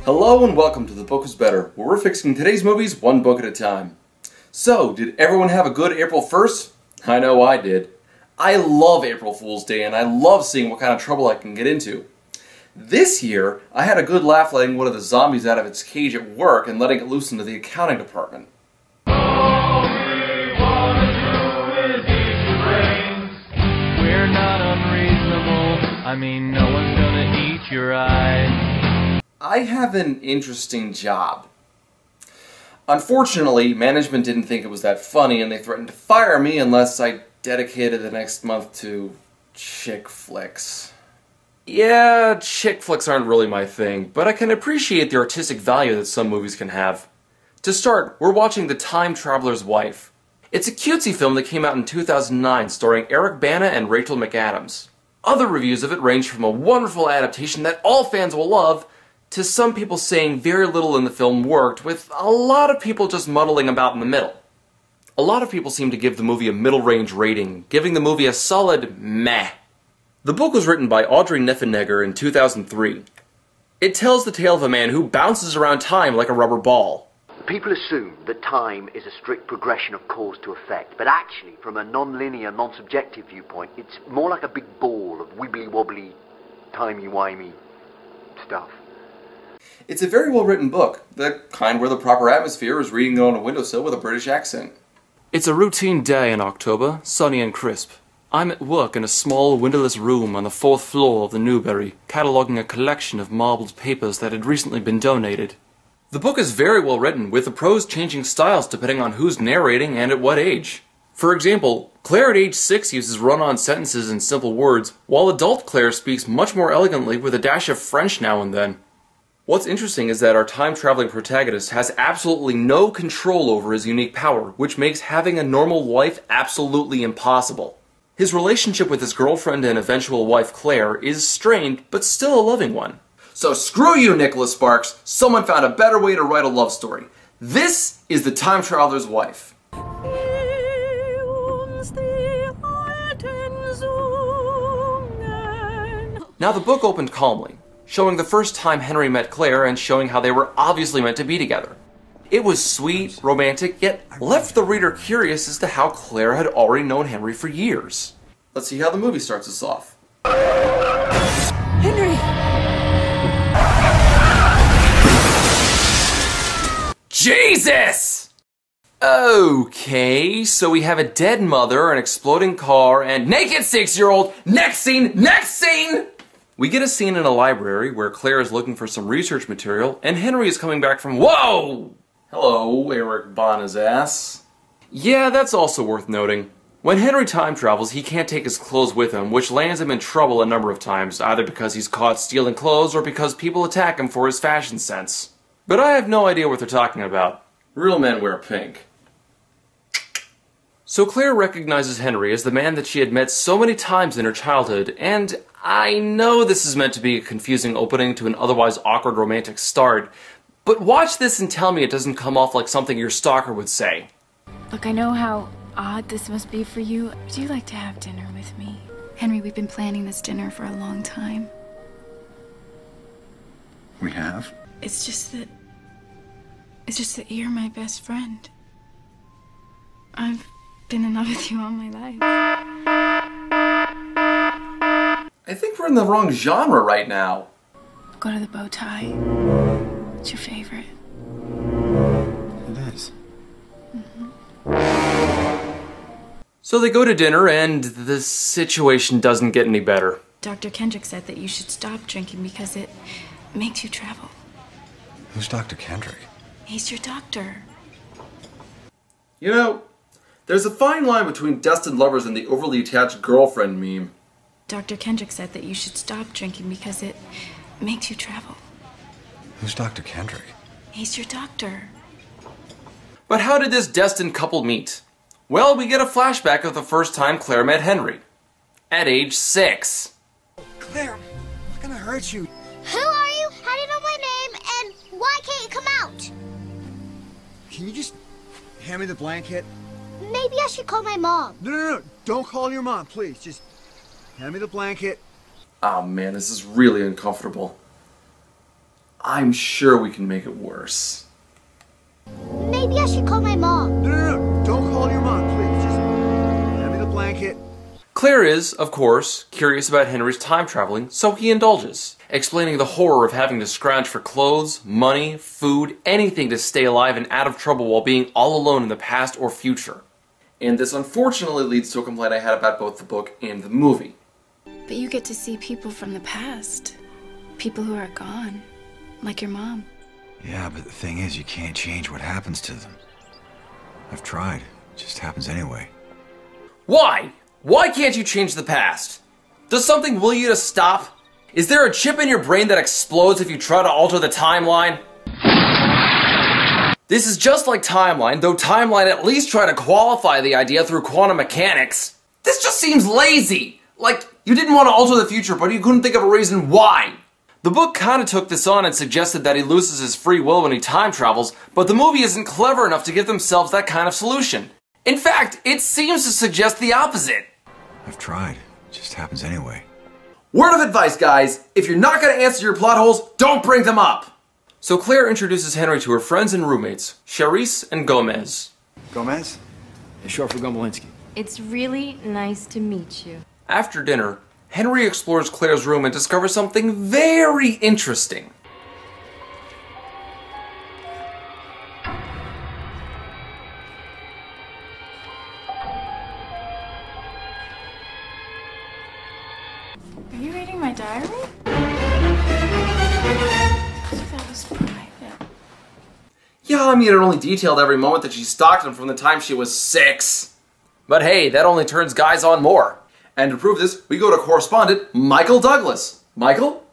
Hello and welcome to The Book Was Better, where we're fixing today's movies one book at a time. So, did everyone have a good April 1st? I know I did. I love April Fool's Day and I love seeing what kind of trouble I can get into. This year, I had a good laugh letting one of the zombies out of its cage at work and letting it loose into the accounting department. All we wanna do is eat your brains. We're not unreasonable. I mean, no one's gonna eat your eyes. I have an interesting job. Unfortunately, management didn't think it was that funny and they threatened to fire me unless I dedicated the next month to chick flicks. Yeah, chick flicks aren't really my thing, but I can appreciate the artistic value that some movies can have. To start, we're watching The Time Traveler's Wife. It's a cutesy film that came out in 2009 starring Eric Bana and Rachel McAdams. Other reviews of it range from a wonderful adaptation that all fans will love to some people saying very little in the film worked, with a lot of people just muddling about in the middle. A lot of people seem to give the movie a middle-range rating, giving the movie a solid meh. The book was written by Audrey Niffenegger in 2003. It tells the tale of a man who bounces around time like a rubber ball. People assume that time is a strict progression of cause to effect, but actually, from a non-linear, non-subjective viewpoint, it's more like a big ball of wibbly-wobbly, timey-wimey stuff. It's a very well-written book, the kind where the proper atmosphere is reading it on a windowsill with a British accent. It's a routine day in October, sunny and crisp. I'm at work in a small, windowless room on the 4th floor of the Newberry, cataloguing a collection of marbled papers that had recently been donated. The book is very well written, with the prose changing styles depending on who's narrating and at what age. For example, Claire at age 6 uses run-on sentences and simple words, while adult Claire speaks much more elegantly with a dash of French now and then. What's interesting is that our time-traveling protagonist has absolutely no control over his unique power, which makes having a normal life absolutely impossible. His relationship with his girlfriend and eventual wife Claire is strained, but still a loving one. So screw you, Nicholas Sparks! Someone found a better way to write a love story. This is The Time Traveler's Wife. Now the book opened calmly, showing the first time Henry met Claire and showing how they were obviously meant to be together. It was sweet, romantic, yet left the reader curious as to how Claire had already known Henry for years. Let's see how the movie starts us off. Henry! Jesus! Okay, so we have a dead mother, an exploding car, and naked 6-year-old. Next scene! Next scene! We get a scene in a library where Claire is looking for some research material, and Henry is coming back from— Whoa! Hello, Eric Bana's ass. Yeah, that's also worth noting. When Henry time travels, he can't take his clothes with him, which lands him in trouble a number of times, either because he's caught stealing clothes or because people attack him for his fashion sense. But I have no idea what they're talking about. Real men wear pink. So Claire recognizes Henry as the man that she had met so many times in her childhood, and I know this is meant to be a confusing opening to an otherwise awkward romantic start, but watch this and tell me it doesn't come off like something your stalker would say. Look, I know how odd this must be for you. Would you like to have dinner with me? Henry, we've been planning this dinner for a long time. We have? It's just that you're my best friend. I've been in love with you all my life. I think we're in the wrong genre right now. Go to the bow tie. It's your favorite. It is. So they go to dinner and the situation doesn't get any better. Dr. Kendrick said that you should stop drinking because it makes you travel. Who's Dr. Kendrick? He's your doctor. You know, there's a fine line between destined lovers and the overly attached girlfriend meme. Dr. Kendrick said that you should stop drinking because it makes you travel. Who's Dr. Kendrick? He's your doctor. But how did this destined couple meet? Well, we get a flashback of the first time Claire met Henry. At age 6. Claire, I'm not gonna hurt you. Who are you? How do you know my name? And why can't you come out? Can you just hand me the blanket? Maybe I should call my mom. No. Don't call your mom, please. Just hand me the blanket. Oh man, this is really uncomfortable. I'm sure we can make it worse. Maybe I should call my mom. No. Don't call your mom, please. Just hand me the blanket. Claire is, of course, curious about Henry's time traveling, so he indulges, explaining the horror of having to scrounge for clothes, money, food, anything to stay alive and out of trouble while being all alone in the past or future. And this unfortunately leads to a complaint I had about both the book and the movie. But you get to see people from the past. People who are gone. Like your mom. Yeah, but the thing is, you can't change what happens to them. I've tried. It just happens anyway. Why? Why can't you change the past? Does something will you to stop? Is there a chip in your brain that explodes if you try to alter the timeline? This is just like Timeline, though Timeline at least tried to qualify the idea through quantum mechanics. This just seems lazy. Like, you didn't want to alter the future, but you couldn't think of a reason why. The book kinda took this on and suggested that he loses his free will when he time travels, but the movie isn't clever enough to give themselves that kind of solution. In fact, it seems to suggest the opposite. I've tried. It just happens anyway. Word of advice, guys, if you're not gonna answer your plot holes, don't bring them up! So Claire introduces Henry to her friends and roommates, Charisse and Gomez. Gomez? It's short for Gomelinsky. It's really nice to meet you. After dinner, Henry explores Claire's room and discovers something very interesting. Are you reading my diary? That was private. Yeah, I mean, it only detailed every moment that she stalked him from the time she was 6. But hey, that only turns guys on more. And to prove this, we go to correspondent Michael Douglas. Michael?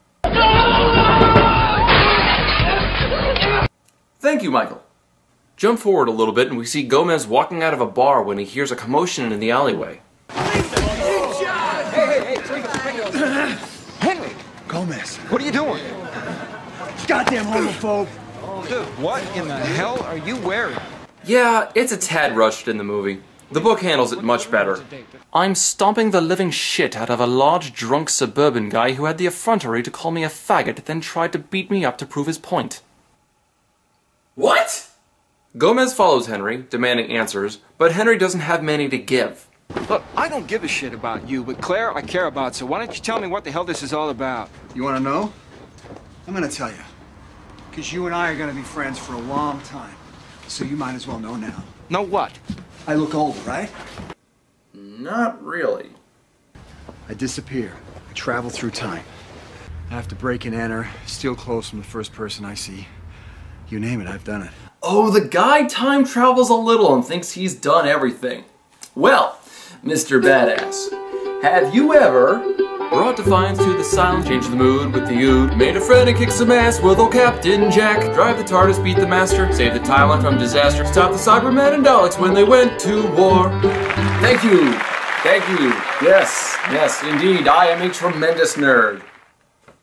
Thank you, Michael. Jump forward a little bit and we see Gomez walking out of a bar when he hears a commotion in the alleyway. Henry! Gomez. What are you doing? Goddamn homophobe. Dude, what in the hell are you wearing? Yeah, it's a tad rushed in the movie. The book handles it much better. I'm stomping the living shit out of a large drunk suburban guy who had the effrontery to call me a faggot, then tried to beat me up to prove his point. What? Gomez follows Henry, demanding answers, but Henry doesn't have many to give. Look, I don't give a shit about you, but Claire I care about, so why don't you tell me what the hell this is all about? You wanna know? I'm gonna tell you. Because you and I are gonna be friends for a long time. So you might as well know now. Know what? I look older, right? Not really. I disappear. I travel through time. I have to break and enter, steal clothes from the first person I see. You name it, I've done it. Oh, the guy time travels a little and thinks he's done everything. Well, Mr. Badass, have you ever brought defiance to the silence, changed the mood with the ood, made a friend and kicked some ass with old Captain Jack, drive the TARDIS, beat the Master, save the timeline from disaster, stop the Cybermen and Daleks when they went to war? Thank you. Thank you. Yes, indeed, I am a tremendous nerd.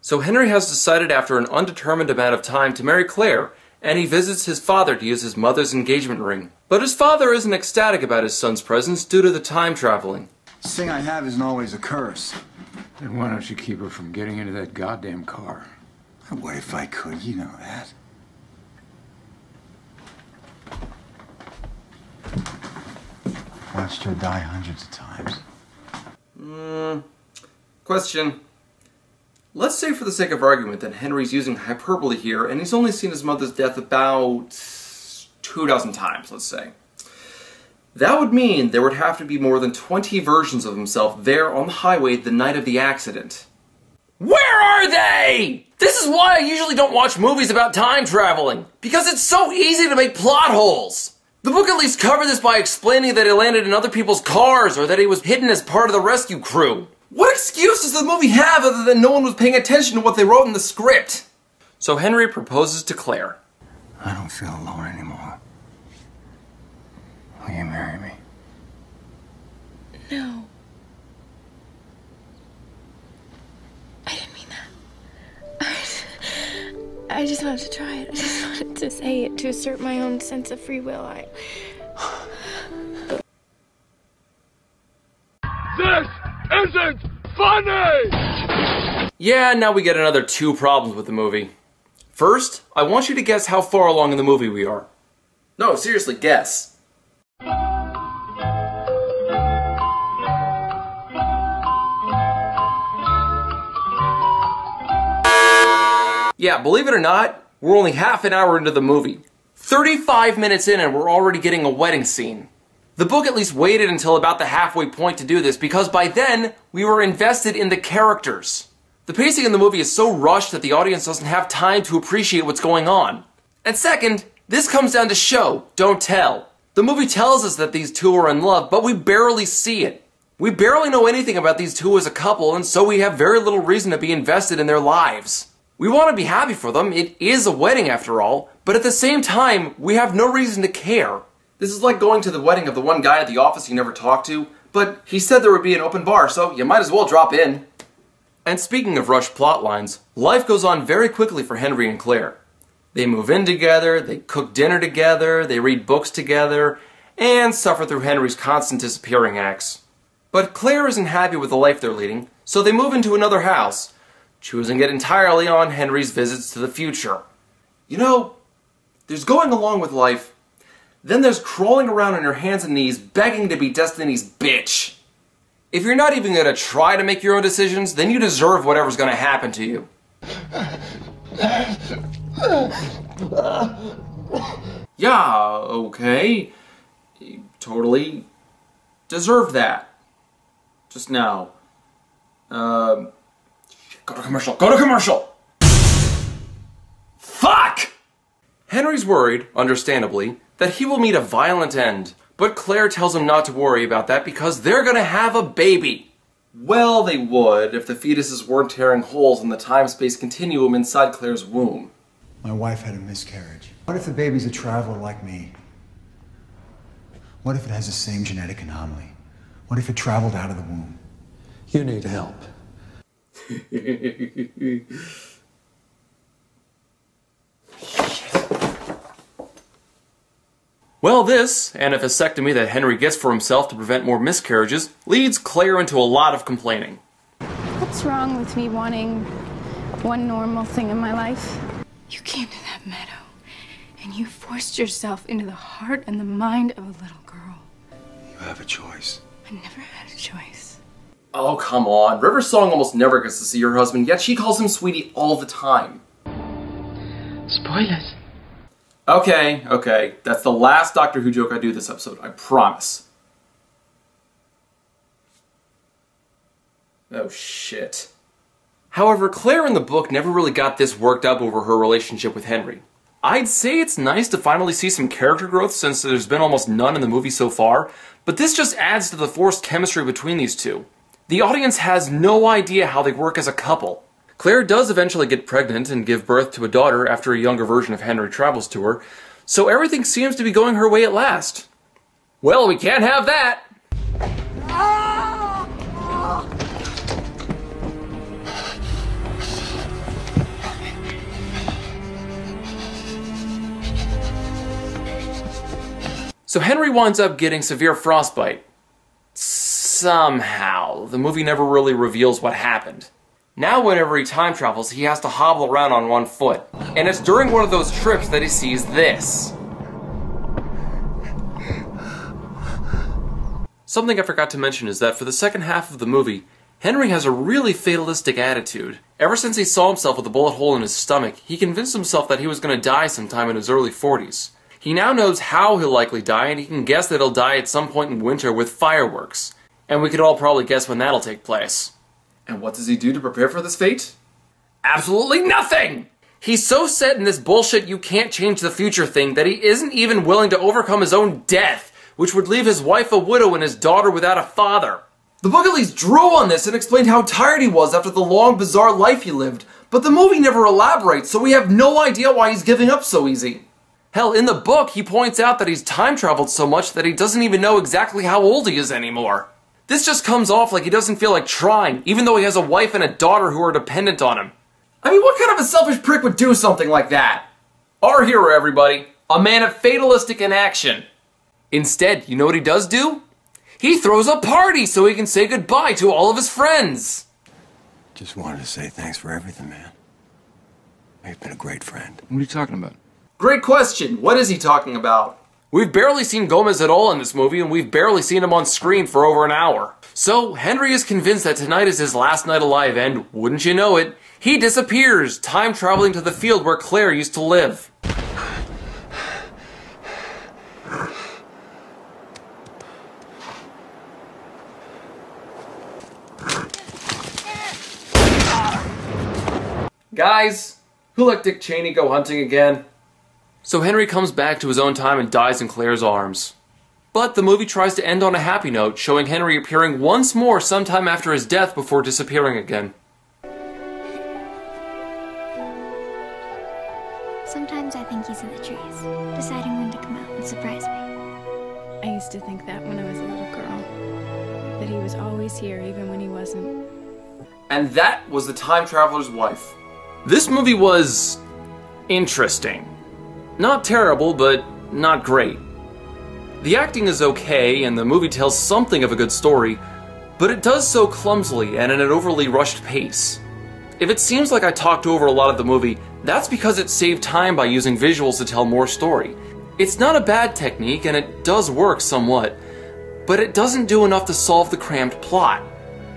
So Henry has decided after an undetermined amount of time to marry Claire, and he visits his father to use his mother's engagement ring. But his father isn't ecstatic about his son's presence due to the time traveling. This thing I have isn't always a curse. Then why don't you keep her from getting into that goddamn car? I would if I could, you know that. Watched her die hundreds of times. Question. Let's say for the sake of argument that Henry's using hyperbole here and he's only seen his mother's death about 24 times, let's say. That would mean there would have to be more than 20 versions of himself there on the highway the night of the accident. Where are they? This is why I usually don't watch movies about time traveling. Because it's so easy to make plot holes. The book at least covered this by explaining that he landed in other people's cars or that he was hidden as part of the rescue crew. What excuse does the movie have other than no one was paying attention to what they wrote in the script? So Henry proposes to Claire. I don't feel alone anymore. Will you marry me? No. I I just wanted to try it. I just wanted to say it to assert my own sense of free will. This isn't funny! Yeah, now we get another 2 problems with the movie. First, I want you to guess how far along in the movie we are. No, seriously, guess. Yeah, believe it or not, we're only half an hour into the movie. 35 minutes in and we're already getting a wedding scene. The book at least waited until about the halfway point to do this because by then, we were invested in the characters. The pacing in the movie is so rushed that the audience doesn't have time to appreciate what's going on. And second, this comes down to show, don't tell. The movie tells us that these two are in love, but we barely see it. We barely know anything about these two as a couple, and so we have very little reason to be invested in their lives. We want to be happy for them, it is a wedding after all, but at the same time, we have no reason to care. This is like going to the wedding of the one guy at the office you never talked to, but he said there would be an open bar, so you might as well drop in. And speaking of rushed plot lines, life goes on very quickly for Henry and Claire. They move in together, they cook dinner together, they read books together, and suffer through Henry's constant disappearing acts. But Claire isn't happy with the life they're leading, so they move into another house, choosing it entirely on Henry's visits to the future. You know, there's going along with life, then there's crawling around on your hands and knees begging to be Destiny's bitch. If you're not even going to try to make your own decisions, then you deserve whatever's going to happen to you. Yeah, okay. You totally deserve that. Just now. Go to commercial. Go to commercial! Fuck! Henry's worried, understandably, that he will meet a violent end. But Claire tells him not to worry about that because they're gonna have a baby. Well, they would if the fetuses weren't tearing holes in the time-space continuum inside Claire's womb. My wife had a miscarriage. What if the baby's a traveler like me? What if it has the same genetic anomaly? What if it traveled out of the womb? You need help. Well, this, and a vasectomy that Henry gets for himself to prevent more miscarriages, leads Claire into a lot of complaining. What's wrong with me wanting one normal thing in my life? You came to that meadow, and you forced yourself into the heart and the mind of a little girl. You have a choice. I never had a choice. Oh, come on. River Song almost never gets to see her husband, yet she calls him sweetie all the time. Spoilers. Okay. That's the last Doctor Who joke I do this episode, I promise. Oh, shit. However, Claire in the book never really got this worked up over her relationship with Henry. I'd say it's nice to finally see some character growth since there's been almost none in the movie so far, but this just adds to the forced chemistry between these two. The audience has no idea how they work as a couple. Claire does eventually get pregnant and give birth to a daughter after a younger version of Henry travels to her, so everything seems to be going her way at last. Well, we can't have that! So Henry winds up getting severe frostbite. Somehow. The movie never really reveals what happened. Now whenever he time travels, he has to hobble around on one foot. And it's during one of those trips that he sees this. Something I forgot to mention is that for the second half of the movie, Henry has a really fatalistic attitude. Ever since he saw himself with a bullet hole in his stomach, he convinced himself that he was going to die sometime in his early 40s. He now knows how he'll likely die, and he can guess that he'll die at some point in winter with fireworks. And we could all probably guess when that'll take place. And what does he do to prepare for this fate? Absolutely nothing! He's so set in this bullshit you can't change the future thing that he isn't even willing to overcome his own death, which would leave his wife a widow and his daughter without a father. The book at least drew on this and explained how tired he was after the long, bizarre life he lived, but the movie never elaborates, so we have no idea why he's giving up so easy. Hell, in the book, he points out that he's time traveled so much that he doesn't even know exactly how old he is anymore. This just comes off like he doesn't feel like trying, even though he has a wife and a daughter who are dependent on him. I mean, what kind of a selfish prick would do something like that? Our hero, everybody. A man of fatalistic inaction. Instead, you know what he does do? He throws a party so he can say goodbye to all of his friends. Just wanted to say thanks for everything, man. You've been a great friend. What are you talking about? Great question. What is he talking about? We've barely seen Gomez at all in this movie, and we've barely seen him on screen for over an hour. So, Henry is convinced that tonight is his last night alive, and, wouldn't you know it, he disappears, time traveling to the field where Claire used to live. Guys, who let Dick Cheney go hunting again? So Henry comes back to his own time and dies in Claire's arms. But the movie tries to end on a happy note, showing Henry appearing once more sometime after his death before disappearing again. Sometimes I think he's in the trees, deciding when to come out and surprise me. I used to think that when I was a little girl, that he was always here even when he wasn't. And that was The Time Traveler's Wife. This movie was interesting. Not terrible, but not great. The acting is okay, and the movie tells something of a good story, but it does so clumsily and at an overly rushed pace. If it seems like I talked over a lot of the movie, that's because it saved time by using visuals to tell more story. It's not a bad technique, and it does work somewhat, but it doesn't do enough to solve the cramped plot.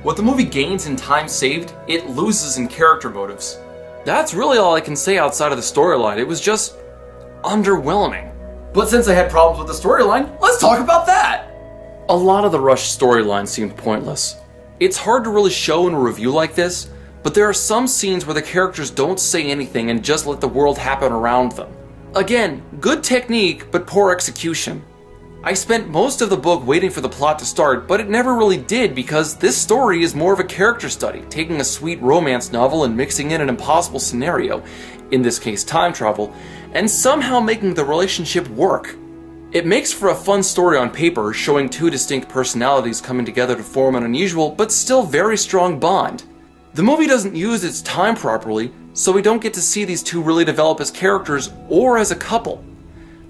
What the movie gains in time saved, it loses in character motives. That's really all I can say outside of the storyline. It was just underwhelming. But since I had problems with the storyline, let's talk about that! A lot of the rushed storyline seemed pointless. It's hard to really show in a review like this, but there are some scenes where the characters don't say anything and just let the world happen around them. Again, good technique, but poor execution. I spent most of the book waiting for the plot to start, but it never really did because this story is more of a character study, taking a sweet romance novel and mixing in an impossible scenario, in this case time travel, and somehow making the relationship work. It makes for a fun story on paper, showing two distinct personalities coming together to form an unusual but still very strong bond. The movie doesn't use its time properly, so we don't get to see these two really develop as characters or as a couple.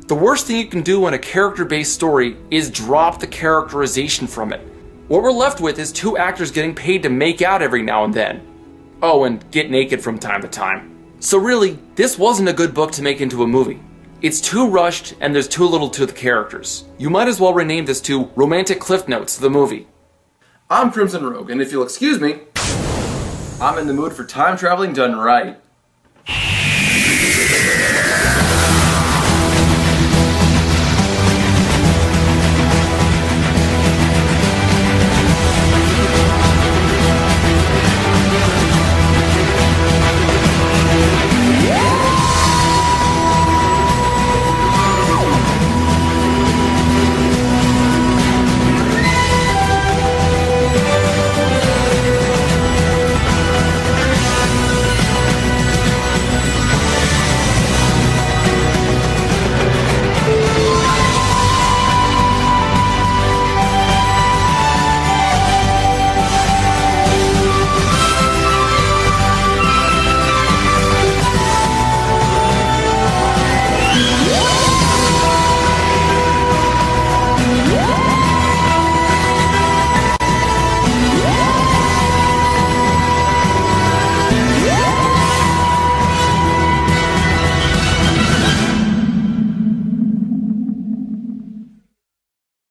The worst thing you can do in a character-based story is drop the characterization from it. What we're left with is two actors getting paid to make out every now and then. Oh, and get naked from time to time. So really, this wasn't a good book to make into a movie. It's too rushed, and there's too little to the characters. You might as well rename this to Romantic Cliff Notes, the movie. I'm Crimson Rogue, and if you'll excuse me, I'm in the mood for time traveling done right.